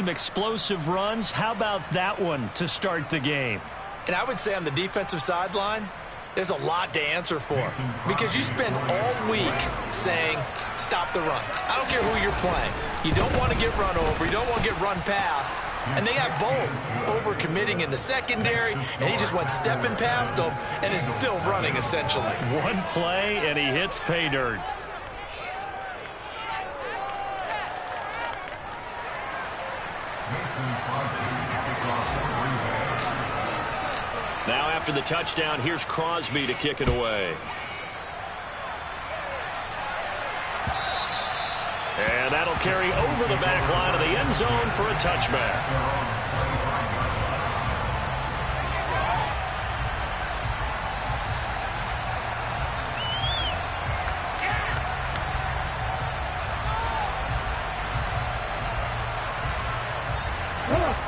some explosive runs. How about that one to start the game? And I would say on the defensive sideline, there's a lot to answer for because you spend all week saying, stop the run. I don't care who you're playing. You don't want to get run over. You don't want to get run past. And they got both over-committing in the secondary, and he just went stepping past them and is still running, essentially. One play, and he hits pay dirt. Now after the touchdown, here's Crosby to kick it away. And that'll carry over the back line of the end zone for a touchback.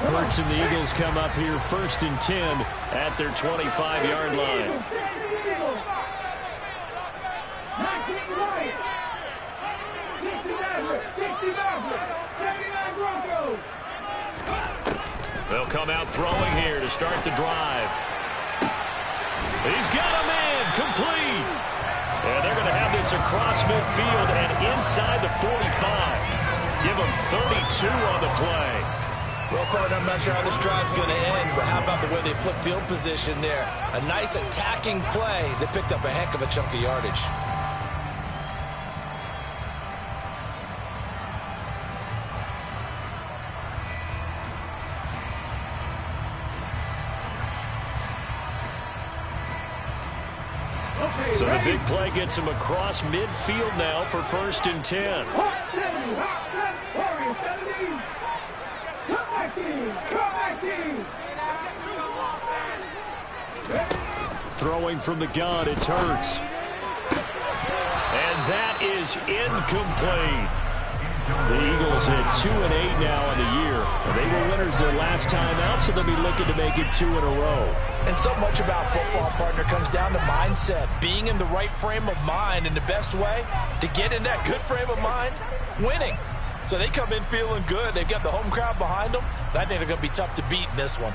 Hurts and the Eagles come up here 1st and 10 at their 25-yard line. They'll come out throwing here to start the drive. He's got a man complete. And they're going to have this across midfield and inside the 45. Give them 32 on the play. Well, partner, I'm not sure how this drive's going to end, but how about the way they flip field position there? A nice attacking play that picked up a heck of a chunk of yardage. So the big play gets him across midfield now for 1st and 10. Throwing from the gun, it's Hurts. And that is incomplete. The Eagles at 2-8 now on the year. They were winners their last time out, so they'll be looking to make it 2 in a row. And so much about football, partner, comes down to mindset. Being in the right frame of mind, and the best way to get in that good frame of mind, winning. So they come in feeling good. They've got the home crowd behind them. I think they're going to be tough to beat in this one.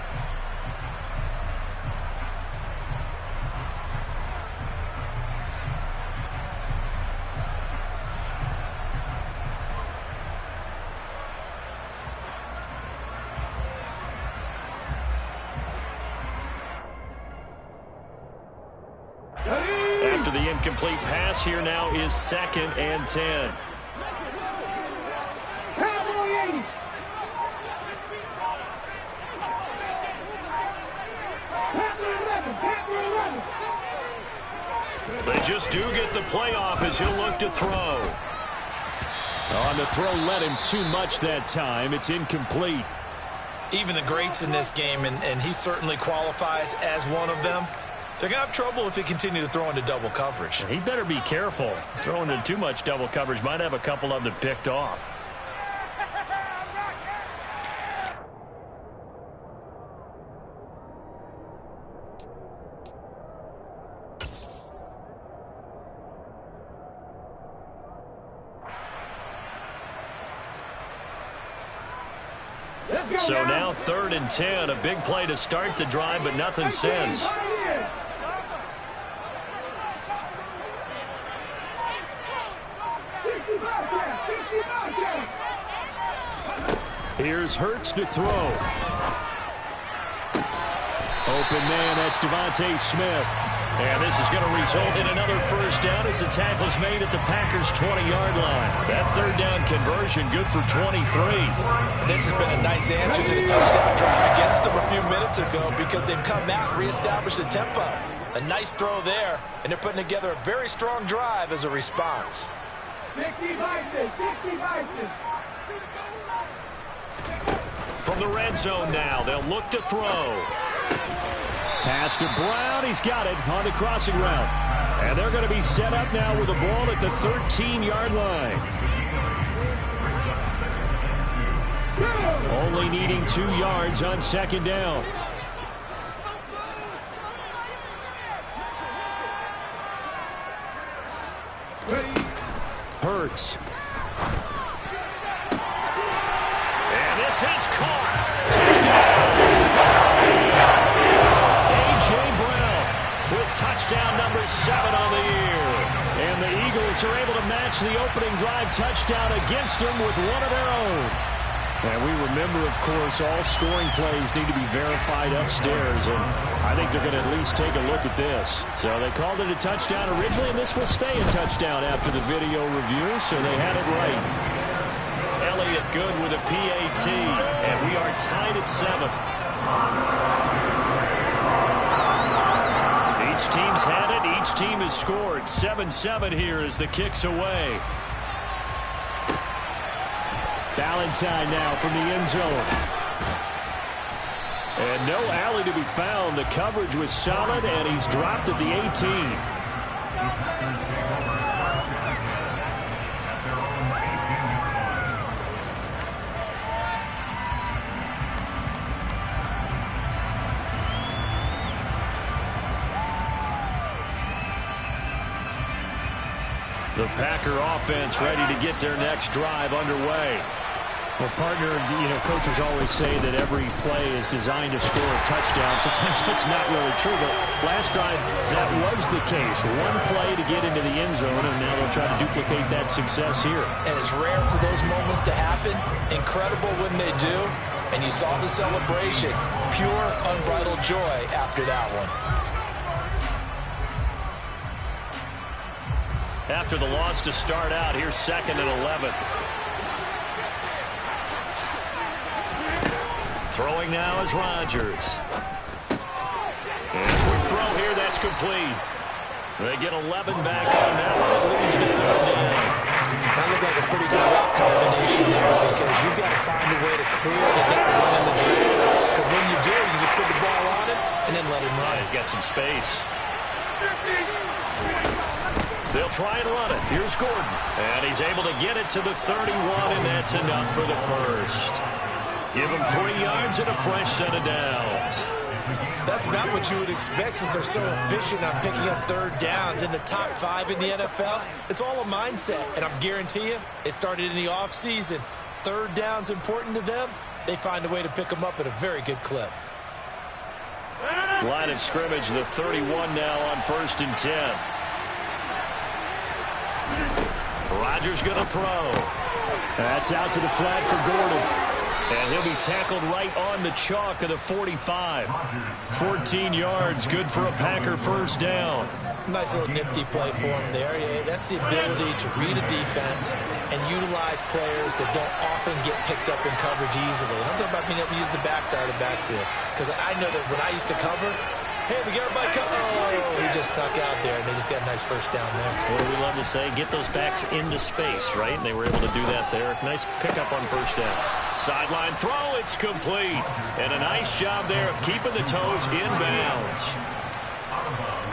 After the incomplete pass, here now is 2nd and 10. They just do get the playoff as he'll look to throw. On the throw, led him too much that time. It's incomplete. Even the greats in this game, and he certainly qualifies as one of them, they're going to have trouble if they continue to throw into double coverage. He better be careful. Throwing into too much double coverage might have a couple of them picked off. So now 3rd and 10, a big play to start the drive, but nothing since. Here's Hurts to throw. Open man, that's Devontae Smith. And this is going to result in another first down as the tackle's made at the Packers' 20-yard line. That 3rd down conversion good for 23. This has been a nice answer to the touchdown drive against them a few minutes ago because they've come out and reestablished the tempo. A nice throw there, and they're putting together a very strong drive as a response. From the red zone now, they'll look to throw. Pass to Brown. He's got it on the crossing route. And they're going to be set up now with the ball at the 13-yard line. Only needing 2 yards on 2nd down. Hurts. And this is caught. Touchdown. A.J. Brown with touchdown number 7 on the year. And the Eagles are able to match the opening drive touchdown against them with one of their own. And we remember, of course, all scoring plays need to be verified upstairs, and I think they're going to at least take a look at this. So they called it a touchdown originally, and this will stay a touchdown after the video review, so they had it right. Elliott good with a PAT, and we are tied at 7. Each team's had it. Each team has scored. 7-7 here as the kick's away. Valentine now from the end zone. And no alley to be found. The coverage was solid, and he's dropped at the 18. The Packer offense ready to get their next drive underway. Well, partner, coaches always say that every play is designed to score a touchdown. Sometimes that's not really true, but last drive that was the case. One play to get into the end zone, and now they'll try to duplicate that success here. And it's rare for those moments to happen. Incredible when they do. And you saw the celebration. Pure, unbridled joy after that one. After the loss to start out, here's 2nd and 11. Throwing now is Rodgers. And a quick throw here, that's complete. They get 11 back on that one. It leads to 3rd down. That looked like a pretty good route combination there because you've got to find a way to clear the guy running the drag. Because when you do, you just put the ball on him and then let him run. He's got some space. They'll try and run it. Here's Gordon. And he's able to get it to the 31, and that's enough for the first. Give him 3 yards and a fresh set of downs. That's about what you would expect since they're so efficient on picking up 3rd downs in the top 5 in the NFL. It's all a mindset, and I guarantee you it started in the offseason. 3rd down's important to them. They find a way to pick them up at a very good clip. Line of scrimmage, the 31 now on 1st and 10. Rodgers going to throw. That's out to the flat for Gordon. And he'll be tackled right on the chalk of the 45. 14 yards, good for a Packer first down. Nice little nifty play for him there. Yeah, that's the ability to read a defense and utilize players that don't often get picked up in coverage easily. And I'm talking about being able to use the backside of the backfield. Because I know that when I used to cover, hey, we got everybody covered. Oh, he just snuck out there, and they just got a nice first down there. What do we love to say? Get those backs into space, right? And they were able to do that there. Nice pickup on first down. Sideline throw, it's complete. And a nice job there of keeping the toes in bounds.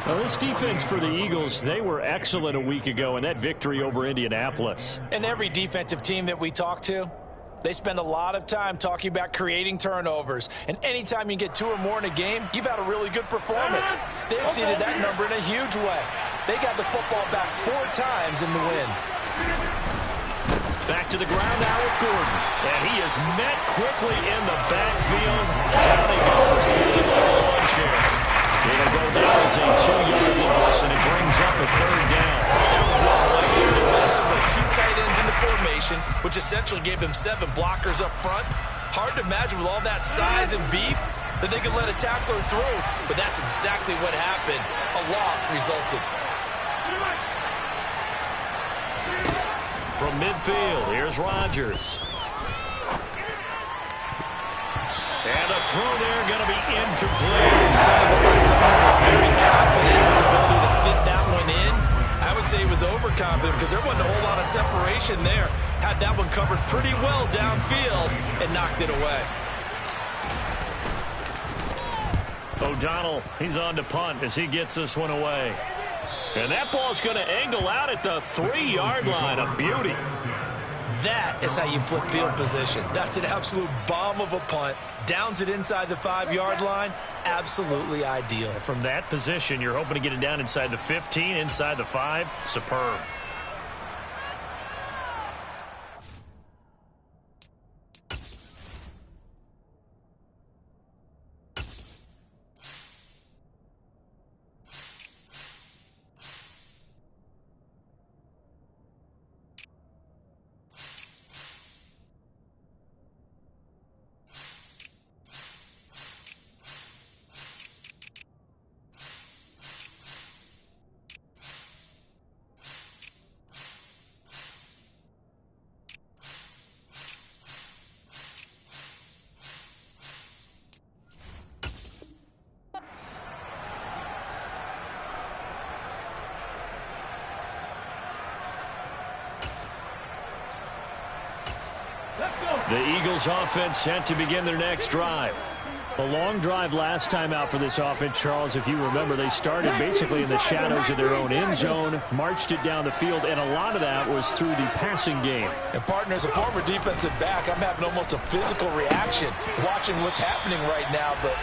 Well, this defense for the Eagles, they were excellent a week ago in that victory over Indianapolis. And every defensive team that we talk to, they spend a lot of time talking about creating turnovers. And anytime you get 2 or more in a game, you've had a really good performance. They exceeded that number in a huge way. They got the football back 4 times in the win. Back to the ground now with Gordon. And he is met quickly in the backfield. Down he goes through the lawn chair. It'll go down as a 2-yard loss, and it brings up a 3rd down. That was well played there defensively. 2 tight ends in the formation, which essentially gave them 7 blockers up front. Hard to imagine with all that size and beef that they could let a tackler through, but that's exactly what happened. A loss resulted. From midfield, here's Rodgers. And a throw there going to be incomplete. Sounded like someone was very confident in his ability to fit that one in. I would say he was overconfident because there wasn't a whole lot of separation there. Had that one covered pretty well downfield and knocked it away. O'Donnell, he's on to punt as he gets this one away. And that ball's going to angle out at the 3-yard line. A beauty. That is how you flip field position. That's an absolute bomb of a punt. Downs it inside the 5-yard line. Absolutely ideal. From that position, you're hoping to get it down inside the 15, inside the 5. Superb. The Eagles offense set to begin their next drive. A long drive last time out for this offense, Charles. If you remember, they started basically in the shadows of their own end zone, marched it down the field, and a lot of that was through the passing game. And, partner, as a former defensive back, I'm having almost a physical reaction watching what's happening right now. But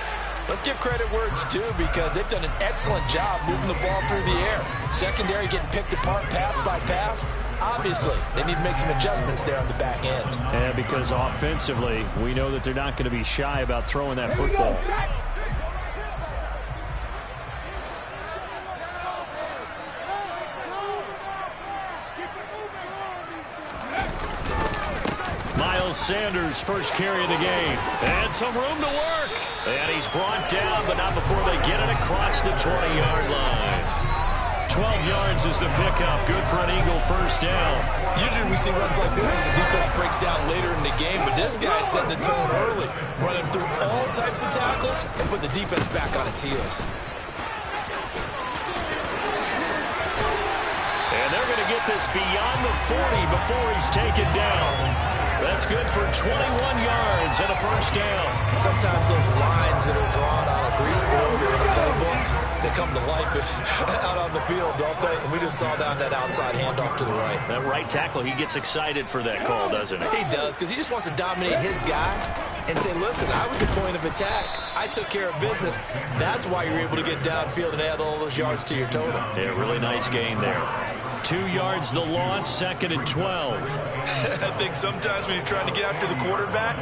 let's give credit where it's due, because they've done an excellent job moving the ball through the air. Secondary getting picked apart pass by pass. Obviously, they need to make some adjustments there on the back end. And because offensively, we know that they're not going to be shy about throwing that football. Miles Sanders, first carry of the game. And some room to work. And he's brought down, but not before they get it across the 20-yard line. 12 yards is the pickup. Good for an Eagle first down. Usually we see runs like this as the defense breaks down later in the game, but this guy's setting the tone early, running through all types of tackles and putting the defense back on its heels. And they're going to get this beyond the 40 before he's taken down. That's good for 21 yards and a first down. Sometimes those lines that are drawn on a grease board or in a playbook, they come to life out on the field, don't they? And we just saw that outside handoff to the right. That right tackle, he gets excited for that call, doesn't he? He does, because he just wants to dominate his guy and say, listen, I was the point of attack. I took care of business. That's why you're able to get downfield and add all those yards to your total. Yeah, really nice gain there. 2 yards the loss, 2nd and 12. I think sometimes when you're trying to get after the quarterback,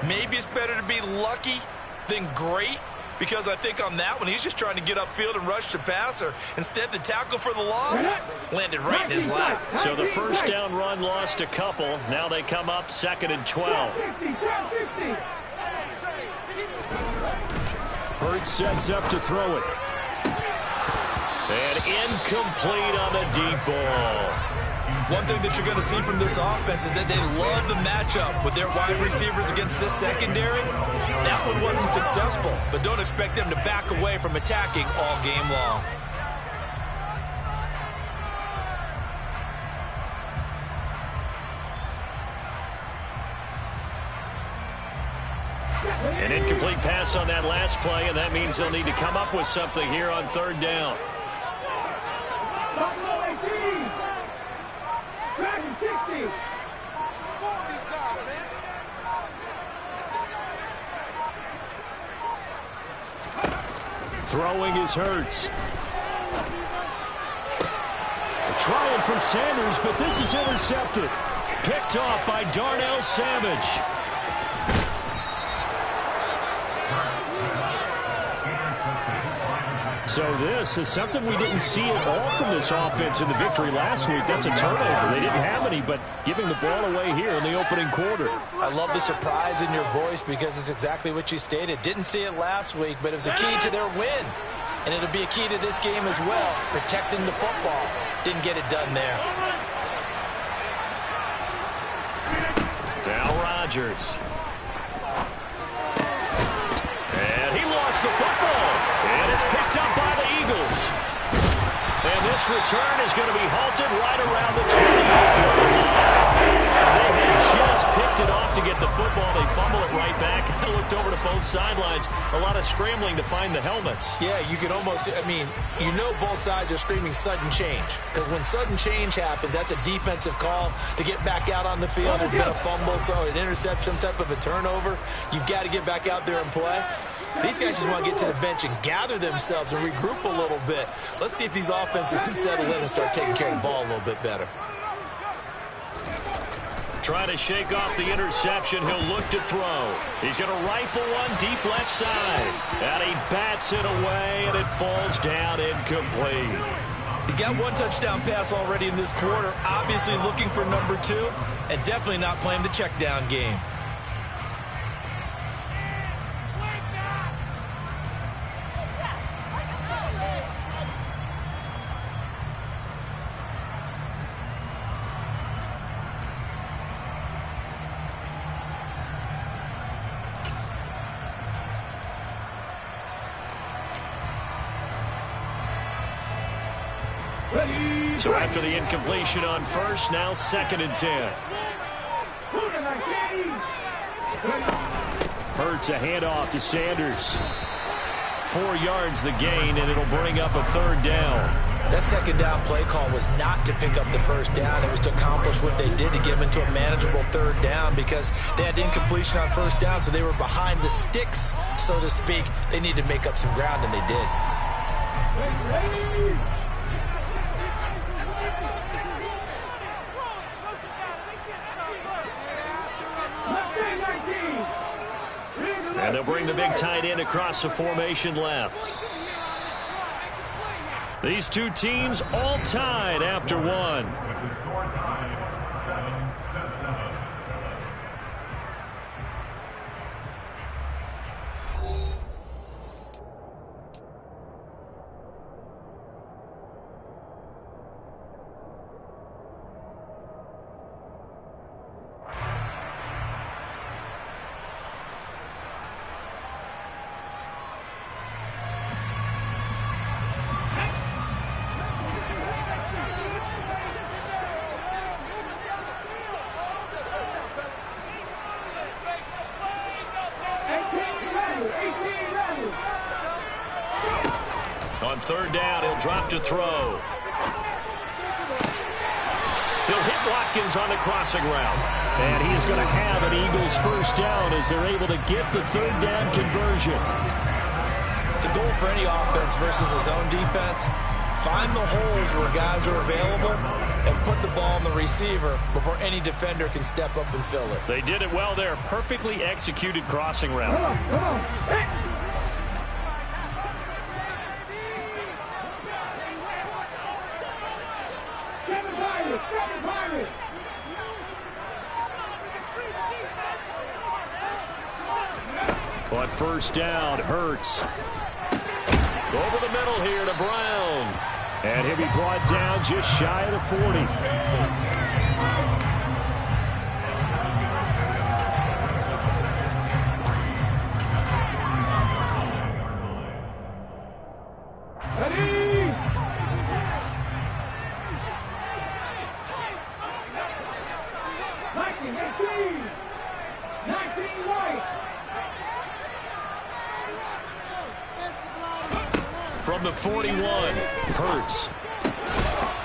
maybe it's better to be lucky than great, because I think on that one, he's just trying to get upfield and rush the passer. Instead, the tackle for the loss landed right in his lap. So the first down run lost a couple. Now they come up 2nd and 12. Hurts sets up to throw it. And incomplete on the deep ball. One thing that you're going to see from this offense is that they love the matchup with their wide receivers against this secondary. That one wasn't successful, but don't expect them to back away from attacking all game long. An incomplete pass on that last play, and that means they'll need to come up with something here on 3rd down. Throwing is Hurts. Trying for Sanders, but this is intercepted. Picked off by Darnell Savage. So this is something we didn't see at all from this offense in the victory last week. That's a turnover. They didn't have any, but giving the ball away here in the opening quarter. I love the surprise in your voice, because it's exactly what you stated. Didn't see it last week, but it was a key to their win. And it'll be a key to this game as well, protecting the football. Didn't get it done there. Now Rodgers. And he lost the football. And it's picked up by the Eagles. And this return is going to be halted right around the 28-yard line. They had just picked it off to get the football. They fumble it right back. I looked over to both sidelines. A lot of scrambling to find the helmets. Yeah, you can almost, you know both sides are screaming sudden change. Because when sudden change happens, that's a defensive call to get back out on the field. There's been a fumble, so an interception, some type of a turnover. You've got to get back out there and play. These guys just want to get to the bench and gather themselves and regroup a little bit. Let's see if these offenses can settle in and start taking care of the ball a little bit better. Trying to shake off the interception. He'll look to throw. He's going to rifle one deep left side. And he bats it away, and it falls down incomplete. He's got one touchdown pass already in this quarter. Obviously looking for number 2, and definitely not playing the check down game. So after the incompletion on first, now 2nd and 10. Hurts a handoff to Sanders. 4 yards the gain, and it'll bring up a 3rd down. That 2nd down play call was not to pick up the 1st down. It was to accomplish what they did to get them into a manageable 3rd down because they had incompletion on 1st down, so they were behind the sticks, so to speak. They needed to make up some ground, and they did. And they'll bring the big tight end across the formation left. These two teams all tied after 1. With the score tied 7-7. On 3rd down, he'll drop to throw. He'll hit Watkins on the crossing route. And he is going to have an Eagles 1st down as they're able to get the 3rd down conversion. The goal for any offense versus a zone defense, find the holes where guys are available and put the ball on the receiver before any defender can step up and fill it. They did it well there. Perfectly executed crossing route. Come on. On 1st down, Hurts. Over the middle here to Brown. And he'll be brought down just shy of the 40. From the 41, Hurts.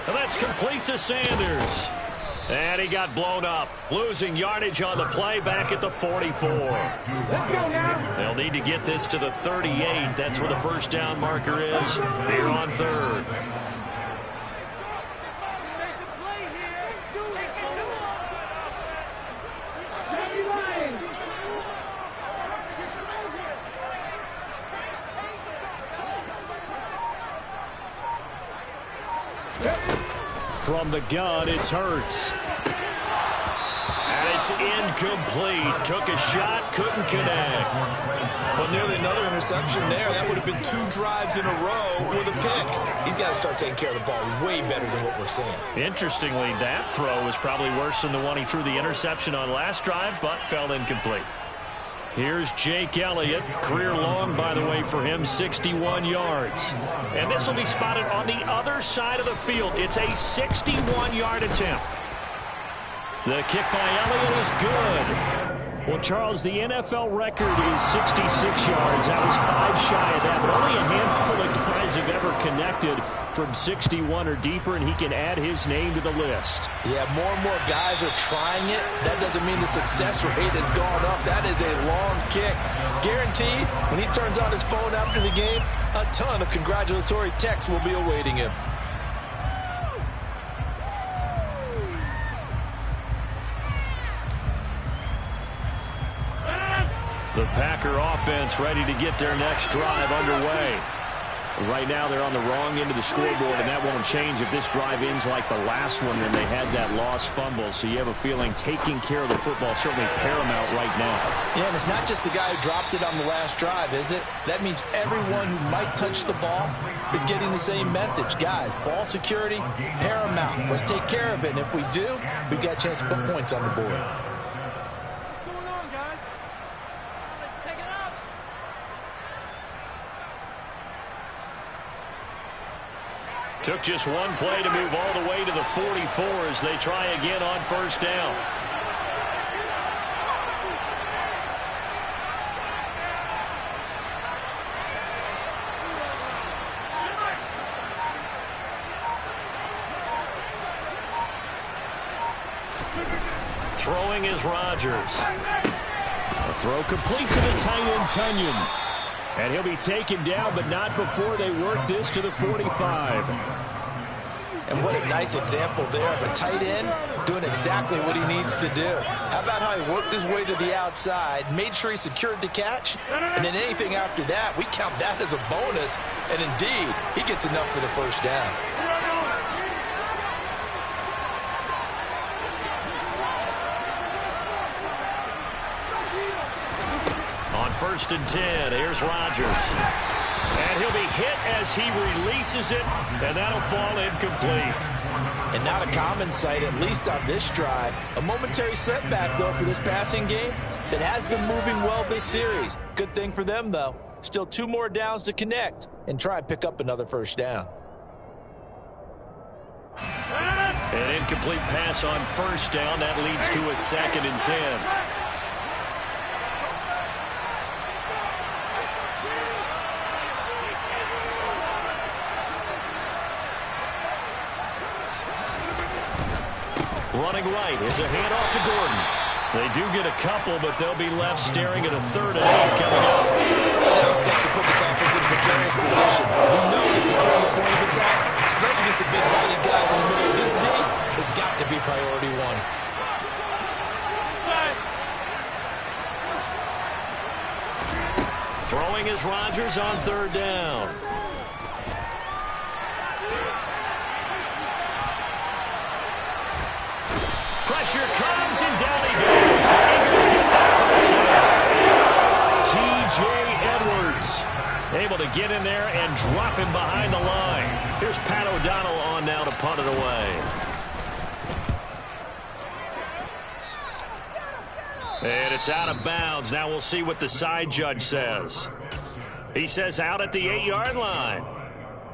And that's complete to Sanders. And he got blown up, losing yardage on the play back at the 44. They'll need to get this to the 38. That's where the 1st down marker is here on 3rd. From the gun, it's Hurts. And it's incomplete. Took a shot, couldn't connect. Well, nearly another interception there. That would have been 2 drives in a row with a pick. He's got to start taking care of the ball way better than what we're seeing. Interestingly, that throw was probably worse than the one he threw the interception on last drive, but fell incomplete. Here's Jake Elliott. Career long, by the way, for him, 61 yards. And this will be spotted on the other side of the field. It's a 61-yard attempt. The kick by Elliott is good. Well, Charles, the NFL record is 66 yards. That was 5 shy of that, but only a handful of guys have ever connected from 61 or deeper, and he can add his name to the list. Yeah, more and more guys are trying it. That doesn't mean the success rate has gone up. That is a long kick. Guaranteed, when he turns on his phone after the game, a ton of congratulatory texts will be awaiting him. The Packer offense ready to get their next drive underway. Right now they're on the wrong end of the scoreboard, and that won't change if this drive ends like the last one when they had that lost fumble. So you have a feeling taking care of the football certainly paramount right now. Yeah, and it's not just the guy who dropped it on the last drive, is it? That means everyone who might touch the ball is getting the same message. Guys, ball security, paramount. Let's take care of it, and if we do, we've got a chance to put points on the board. Took just one play to move all the way to the 44 as they try again on 1st down. Throwing is Rodgers. A throw complete to the tight end, Tunyon. And he'll be taken down, but not before they work this to the 45. And what a nice example there of a tight end doing exactly what he needs to do. How about how he worked his way to the outside, made sure he secured the catch, and then anything after that, we count that as a bonus. And indeed, he gets enough for the first down. On 1st and 10, here's Rodgers. And he'll be hit as he releases it, and that'll fall incomplete. And not a common sight, at least on this drive. A momentary setback, though, for this passing game that has been moving well this series. Good thing for them, though. Still 2 more downs to connect and try and pick up another first down. An incomplete pass on 1st down. That leads to a 2nd and 10. Running right, it's a handoff to Gordon. They do get a couple, but they'll be left staring at a 3rd and 8 coming up. Now steps to put this offense in a precarious position. We know this is a point of attack, especially against the big-bodied guys in the middle of this D. Has got to be priority 1. Throwing is Rodgers on 3rd down. Pressure comes, and down he goes. The Eagles get that first down. T.J. Edwards able to get in there and drop him behind the line. Here's Pat O'Donnell on now to punt it away. And it's out of bounds. Now we'll see what the side judge says. He says out at the 8-yard line.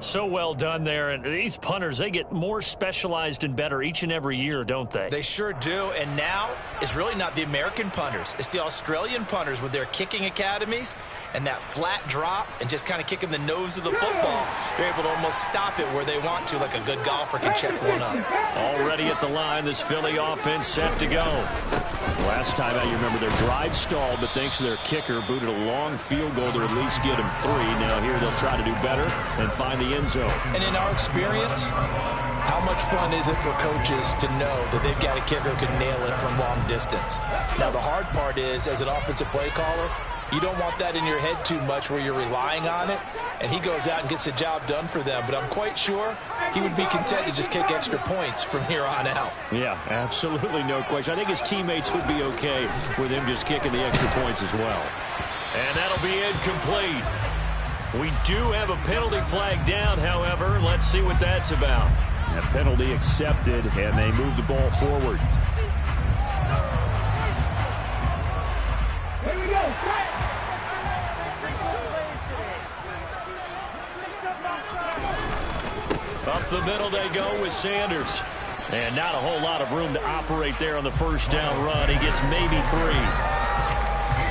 So well done there. And these punters, they get more specialized and better each and every year, don't they? They sure do. And now it's really not the American punters. It's the Australian punters with their kicking academies and that flat drop and just kind of kicking the nose of the football. They're able to almost stop it where they want to, like a good golfer can check one up. Already at the line, this Philly offense set to go. Last time out, you remember their drive stalled, but thanks to their kicker, booted a long field goal to at least get them 3. Now here they'll try to do better and find the end zone. And in our experience, how much fun is it for coaches to know that they've got a kicker who can nail it from long distance? Now, the hard part is, as an offensive play caller, you don't want that in your head too much where you're relying on it, and he goes out and gets the job done for them. But I'm quite sure he would be content to just kick extra points from here on out. Yeah, absolutely no question. I think his teammates would be okay with him just kicking the extra points as well. And that'll be incomplete. We do have a penalty flag down, however. Let's see what that's about. A penalty accepted, and they move the ball forward. Here we go. Up the middle they go with Sanders. And not a whole lot of room to operate there on the first down run. He gets maybe 3.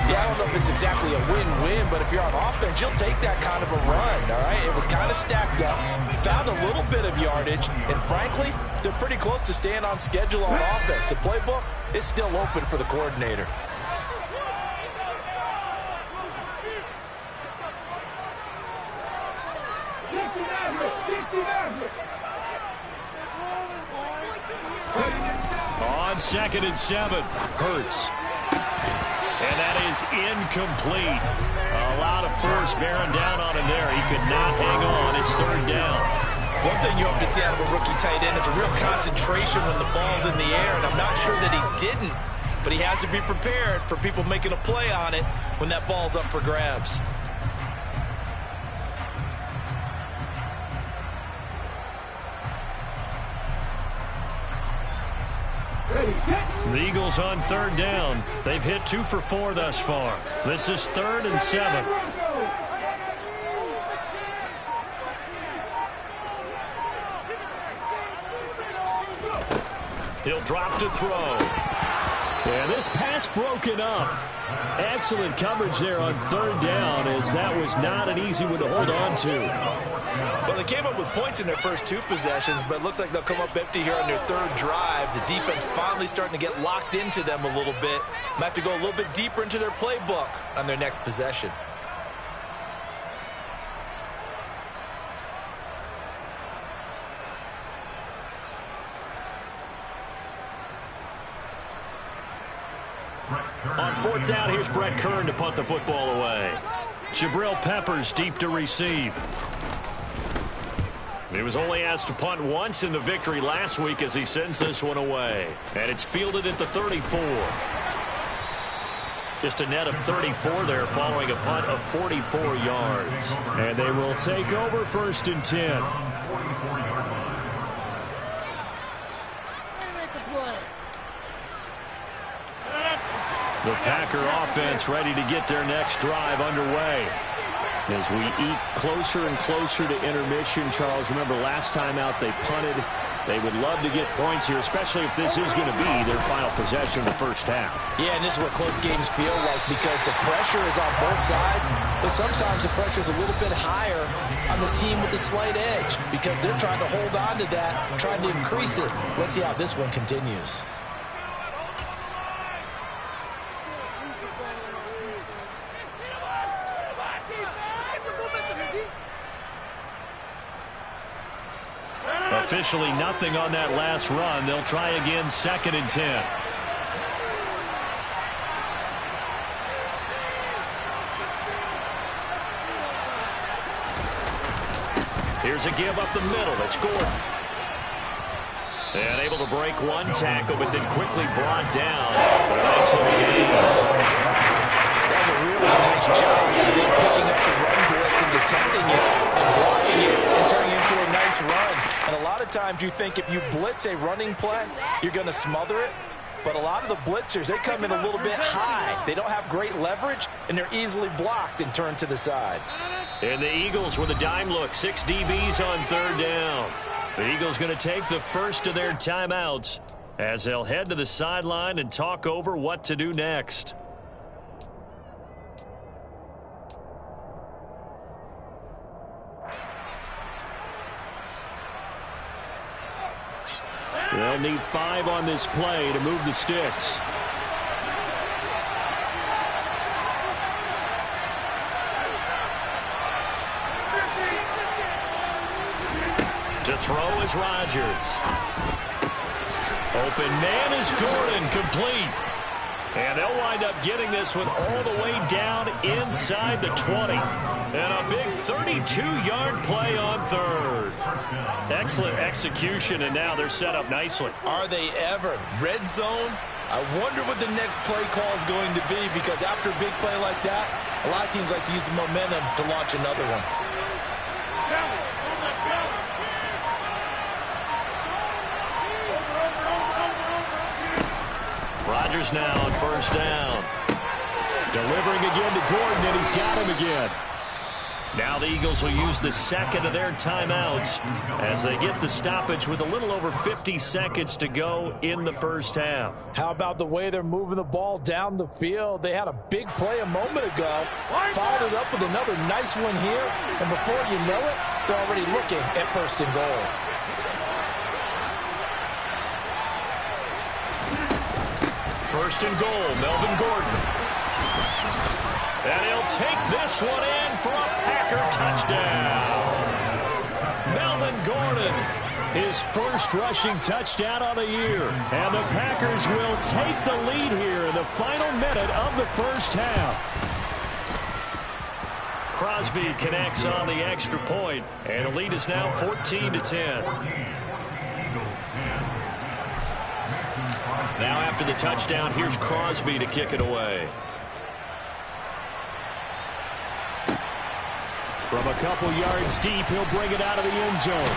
Yeah, I don't know if it's exactly a win-win, but if you're on offense, you'll take that kind of a run, all right? It was kind of stacked up, found a little bit of yardage, and frankly, they're pretty close to staying on schedule on offense. The playbook is still open for the coordinator. On 2nd and 7, Hurts. And that is incomplete. A lot of force bearing down on him there. He could not hang on. It's 3rd down. One thing you hope to see out of a rookie tight end is a real concentration when the ball's in the air, and I'm not sure that he didn't, but he has to be prepared for people making a play on it when that ball's up for grabs. The Eagles on 3rd down. They've hit 2 for 4 thus far. This is 3rd and 7. He'll drop to throw. And this pass broken up. Excellent coverage there on third down, as that was not an easy one to hold on to. Well, they came up with points in their first 2 possessions, but it looks like they'll come up empty here on their third drive. The defense finally starting to get locked into them a little bit. Might have to go a little bit deeper into their playbook on their next possession. On fourth down, here's Brett Kern to punt the football away. Jabril Peppers deep to receive. He was only asked to punt once in the victory last week as he sends this one away. And it's fielded at the 34. Just a net of 34 there following a punt of 44 yards. And they will take over 1st and 10. The Packer offense ready to get their next drive underway. As we eat closer and closer to intermission, Charles, remember last time out they punted. They would love to get points here, especially if this is going to be their final possession of the first half. Yeah, and this is what close games feel like because the pressure is on both sides, but sometimes the pressure is a little bit higher on the team with the slight edge because they're trying to hold on to that, trying to increase it. Let's see how this one continues. Officially nothing on that last run. They'll try again 2nd and 10. Here's a give up the middle. It's Gordon. And able to break one tackle, but then quickly brought down. But a nice little game. That was a really nice job picking up the run blitz and detecting it and blocking it and turning it into a nice run. And a lot of times you think if you blitz a running play, you're going to smother it. But a lot of the blitzers, they come in a little bit high. They don't have great leverage, and they're easily blocked and turned to the side. And the Eagles with a dime look. 6 DBs on third down. The Eagles going to take the first of their timeouts as they'll head to the sideline and talk over what to do next. They'll need 5 on this play to move the sticks. To throw is Rodgers. Open man is Gordon, complete. And they'll wind up getting this one all the way down inside the 20. And a big 32-yard play on third. Excellent execution, and now they're set up nicely. Are they ever? Red zone? I wonder what the next play call is going to be, because after a big play like that, a lot of teams like to use the momentum to launch another one. Rodgers now on first down. Delivering again to Gordon, and he's got him again. Now the Eagles will use the second of their timeouts as they get the stoppage with a little over 50 seconds to go in the first half. How about the way they're moving the ball down the field? They had a big play a moment ago, followed it up with another nice one here, and before you know it, they're already looking at 1st and goal. First and goal, Melvin Gordon. And he'll take this one in for a Packer touchdown. Melvin Gordon, his first rushing touchdown on the year. And the Packers will take the lead here in the final minute of the first half. Crosby connects on the extra point, and the lead is now 14-10. Now after the touchdown, here's Crosby to kick it away. From a couple yards deep, he'll bring it out of the end zone.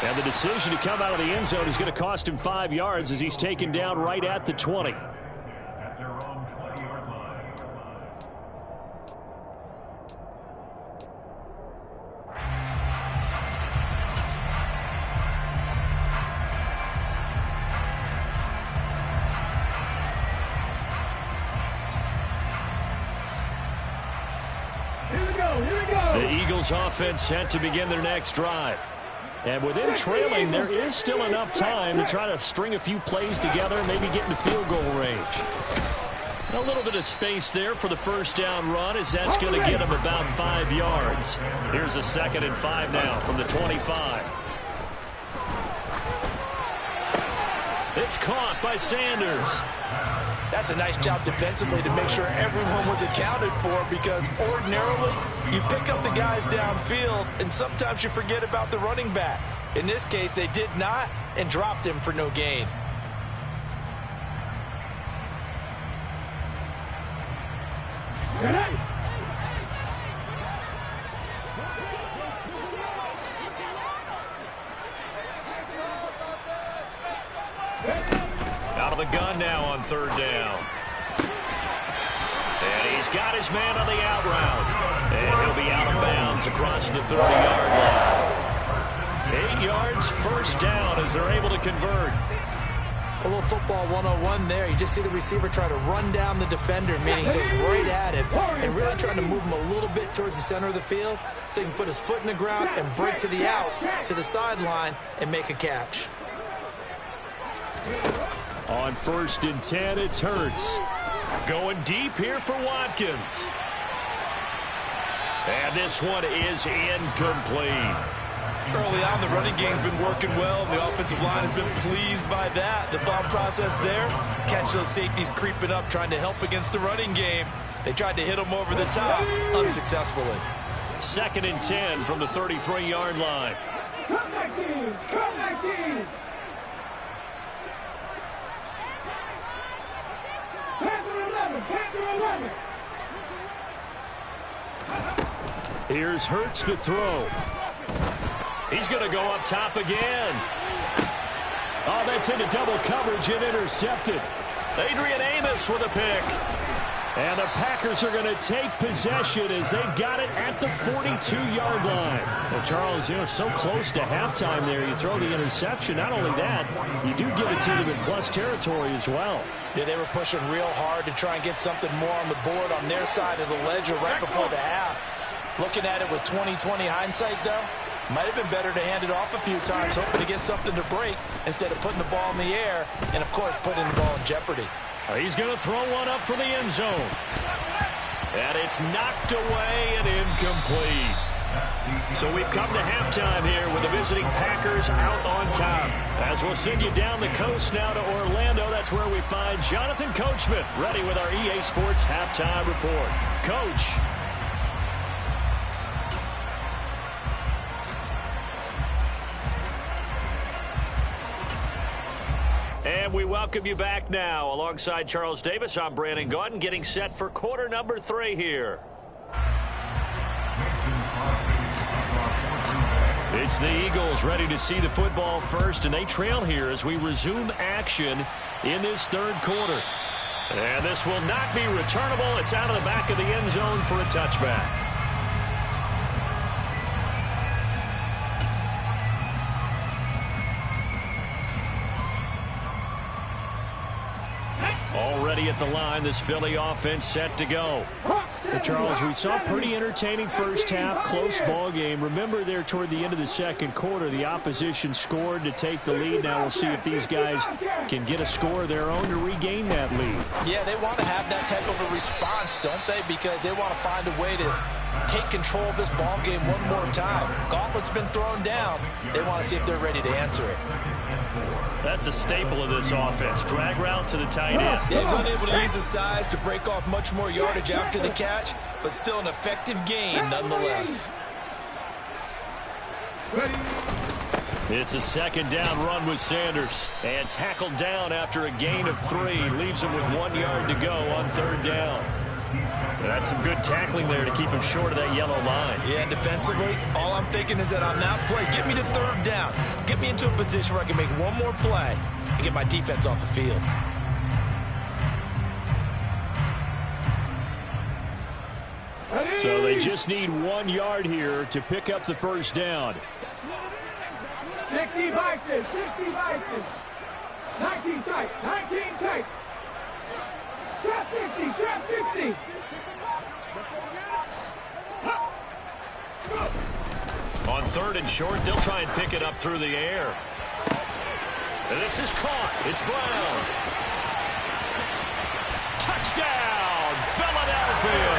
And the decision to come out of the end zone is going to cost him 5 yards as he's taken down right at the 20. At their own 20-yard line. The Eagles offense set to begin their next drive. And with them trailing, there is still enough time to try to string a few plays together, maybe get into field goal range. A little bit of space there for the first down run, as that's going to get him about 5 yards. Here's a 2nd and 5 now from the 25. It's caught by Sanders. That's a nice job defensively to make sure everyone was accounted for, because ordinarily you pick up the guys downfield and sometimes you forget about the running back. In this case, they did not and dropped him for no gain. Out of the gun now on 3rd down. And he's got his man on the out route. And he'll be out of bounds across the 30-yard line. 8 yards, first down as they're able to convert. A little football 101 there. You just see the receiver try to run down the defender, meaning he goes right at him and really trying to move him a little bit towards the center of the field so he can put his foot in the ground and break to the out, to the sideline, and make a catch. On 1st and 10, it's Hurts. Going deep here for Watkins. And this one is incomplete. Early on, the running game's been working well, and the offensive line has been pleased by that. The thought process there, catch those safeties creeping up, trying to help against the running game. They tried to hit them over the top, unsuccessfully. 2nd and 10 from the 33-yard line. Come back, teams! Come back, teams! Here's Hurts to throw. He's going to go up top again. Oh, that's into double coverage and intercepted. Adrian Amos with a pick. And the Packers are going to take possession as they've got it at the 42-yard line. Well, Charles, you know, so close to halftime there. You throw the interception. Not only that, you do give it to them in plus territory as well. Yeah, they were pushing real hard to try and get something more on the board on their side of the ledger right before the half. Looking at it with 20/20 hindsight, though, might have been better to hand it off a few times, hoping to get something to break instead of putting the ball in the air and, of course, putting the ball in jeopardy. He's going to throw one up for the end zone. And it's knocked away and incomplete. So we've come to halftime here with the visiting Packers out on top. As we'll send you down the coast now to Orlando, that's where we find Jonathan Coachman ready with our EA Sports Halftime Report. Coach. And we welcome you back now. Alongside Charles Davis, I'm Brandon Gaudin, getting set for quarter number 3 here. It's the Eagles ready to see the football first, and they trail here as we resume action in this 3rd quarter. And this will not be returnable. It's out of the back of the end zone for a touchback. Already at the line, this Philly offense set to go. Well, Charles, we saw a pretty entertaining first half, close ball game. Remember there toward the end of the 2nd quarter, the opposition scored to take the lead. Now we'll see if these guys can get a score of their own to regain that lead. Yeah, they want to have that type of a response, don't they? Because they want to find a way to take control of this ball game one more time. Gauntlet's been thrown down. They want to see if they're ready to answer it. That's a staple of this offense. Drag route to the tight end. Yeah, he's unable to use his size to break off much more yardage after the catch, but still an effective gain nonetheless. It's a 2nd down run with Sanders. And tackled down after a gain of 3. Leaves him with 1 yard to go on 3rd down. That's some good tackling there to keep him short of that yellow line. Yeah, and defensively, all I'm thinking is that on that play, get me to 3rd down. Get me into a position where I can make one more play and get my defense off the field. So they just need 1 yard here to pick up the first down. 60 Vikings, 60 Vikings. 19 tight, 19 tight. Trap 60, trap 60. 3rd and short. They'll try and pick it up through the air. And this is caught. It's Brown. Touchdown, Philadelphia.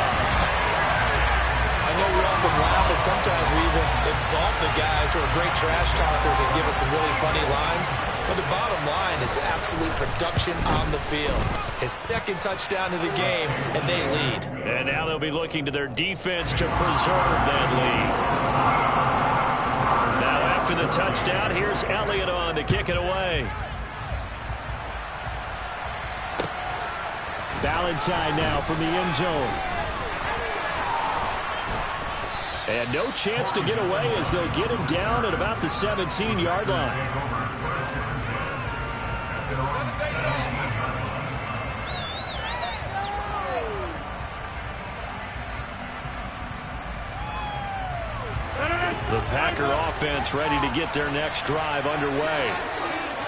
I know we often laugh, and sometimes we even insult the guys who are great trash talkers and give us some really funny lines. But the bottom line is absolute production on the field. His 2nd touchdown of the game, and they lead. And now they'll be looking to their defense to preserve that lead. Now after the touchdown, here's Elliott on to kick it away. Valentine now from the end zone. And no chance to get away as they'll get him down at about the 17-yard line. The Packer offense ready to get their next drive underway.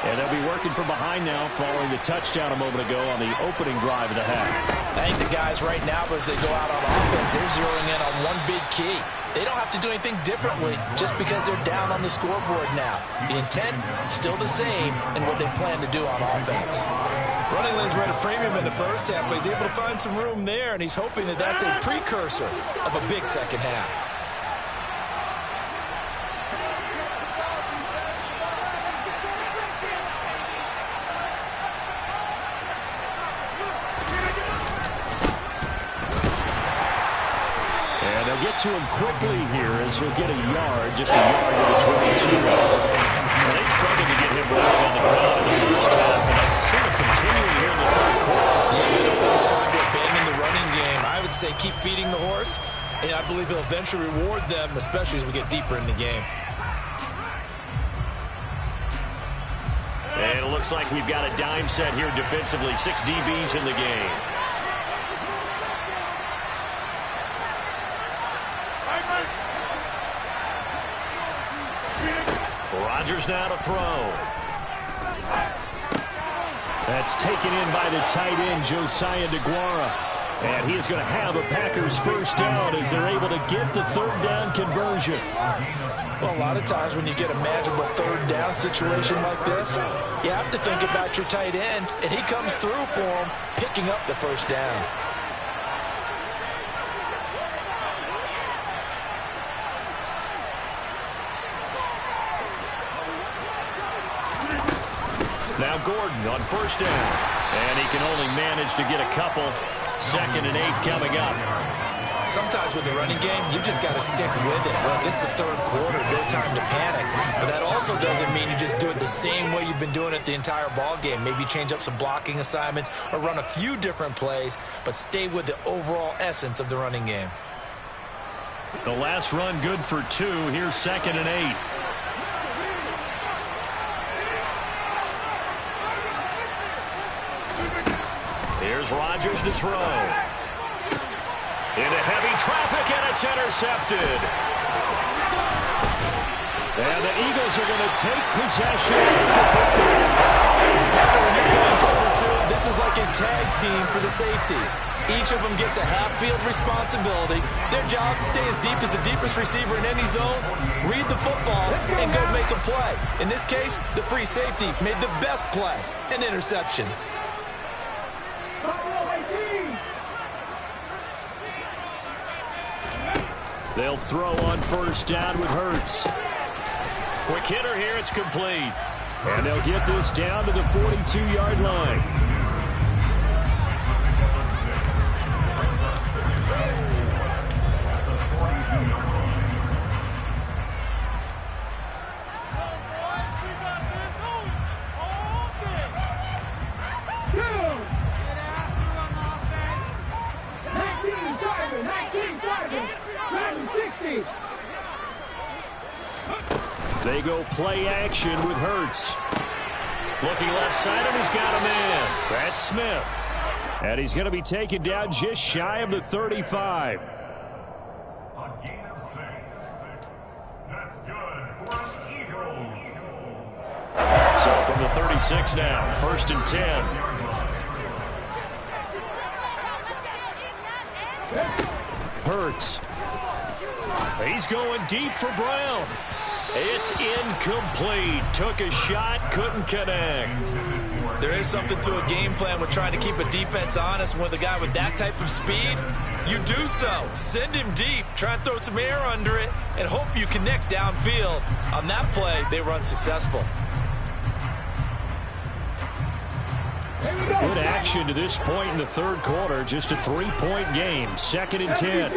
And they'll be working from behind now following the touchdown a moment ago on the opening drive of the half. I think the guys right now, as they go out on offense, they're zeroing in on one big key. They don't have to do anything differently just because they're down on the scoreboard now. The intent, still the same, and what they plan to do on offense. Running lanes were at a premium in the first half, but he's able to find some room there, and he's hoping that that's a precursor of a big second half. Get to him quickly here as he'll get a yard, just a yard to the 22. Well, they struggled to get him rolling on the ground in the first half, and that's sort of continuing here in the 3rd quarter. Yeah, I don't think it's time to abandon the running game. I would say keep feeding the horse, and I believe he'll eventually reward them, especially as we get deeper in the game. And it looks like we've got a dime set here defensively. 6 DBs in the game. Rodgers now to throw. That's taken in by the tight end, Josiah DeGuara. And he is going to have a Packers first down as they're able to get the 3rd down conversion. Well, a lot of times when you get a manageable 3rd down situation like this, you have to think about your tight end, and he comes through for him, picking up the first down. Now Gordon on first down. And he can only manage to get a couple. 2nd and 8 coming up. Sometimes with the running game, you've just got to stick with it. Look, it's the 3rd quarter, no time to panic. But that also doesn't mean you just do it the same way you've been doing it the entire ball game. Maybe change up some blocking assignments or run a few different plays, but stay with the overall essence of the running game. The last run good for 2. Here's 2nd and 8. Here's Rodgers to throw. Into heavy traffic, and it's intercepted. And the Eagles are going to take possession. When you're playing cover 2, this is like a tag team for the safeties. Each of them gets a half-field responsibility. Their job, stay as deep as the deepest receiver in any zone, read the football, and go make a play. In this case, the free safety made the best play, an interception. They'll throw on first down with Hurts. Quick hitter here, it's complete. And they'll get this down to the 42-yard line. They go play action with Hurts. Looking left side, and he's got a man. That's Smith. And he's going to be taken down just shy of the 35. A gain of 6. That's good for the Eagles. So from the 36 now, 1st and 10. Hurts. He's going deep for Brown. It's incomplete. Took a shot, couldn't connect. There is something to a game plan with trying to keep a defense honest. With a guy with that type of speed, you do so. Send him deep, try and throw some air under it, and hope you connect downfield. On that play, they were unsuccessful. Good action to this point in the third quarter. Just a 3-point game. 2nd and 10.